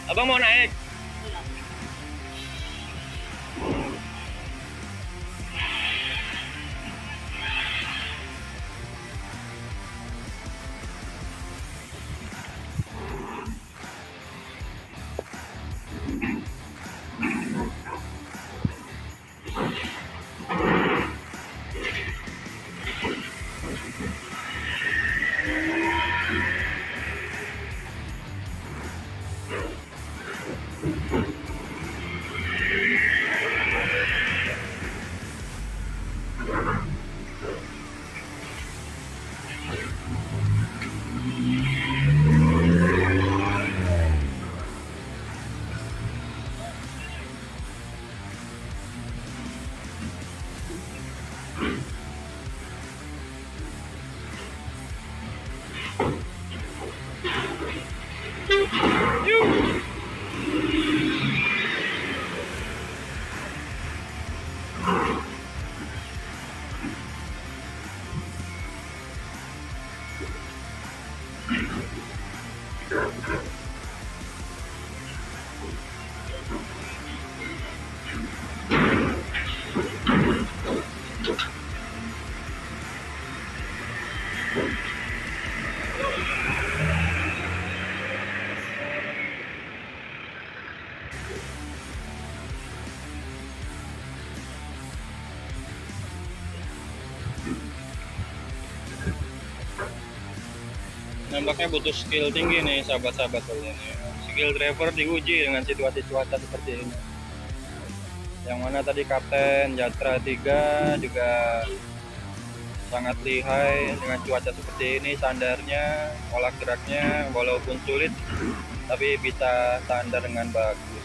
Abang mau naik? Nampaknya butuh skill tinggi nih sahabat-sahabat kalian ya. Skill driver diuji dengan situasi cuaca seperti ini. Yang mana tadi Kapten Jatra 3 juga sangat lihai dengan cuaca seperti ini. Sandarnya, olah geraknya walaupun sulit tapi bisa sandar dengan bagus.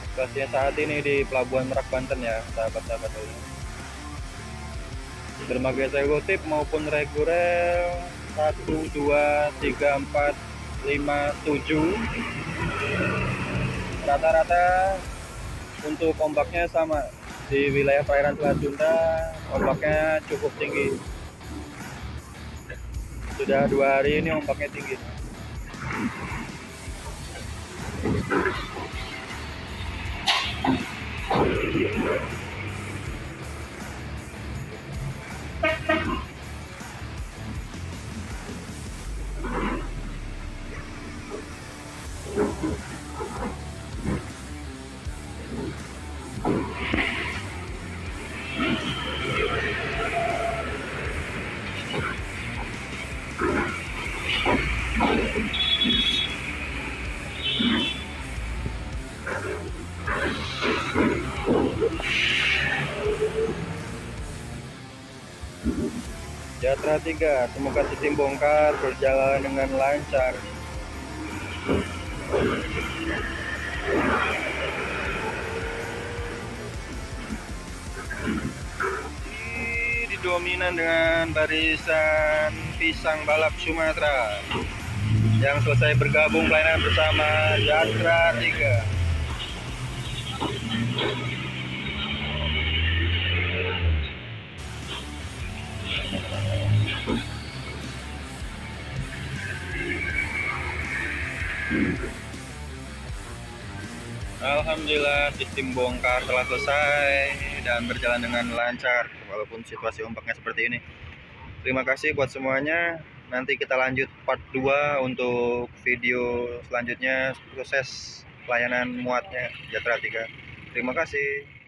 Situasinya saat ini di Pelabuhan Merak Banten ya sahabat-sahabat kalian. Dermaga eksekutif maupun reguler 1, 2, 3, 4, 5, 7 rata-rata untuk ombaknya sama. Di wilayah perairan Selat Sunda ombaknya cukup tinggi, sudah 2 hari ini ombaknya tinggi. Jatra 3, semoga sistem bongkar berjalan dengan lancar. Didominan dengan barisan pisang balap Sumatera yang selesai bergabung pelayanan bersama Jatra 3. Alhamdulillah sistem bongkar telah selesai dan berjalan dengan lancar walaupun situasi ombaknya seperti ini. Terima kasih buat semuanya. Nanti kita lanjut part 2 untuk video selanjutnya proses pelayanan muatnya Jatra 3. Terima kasih.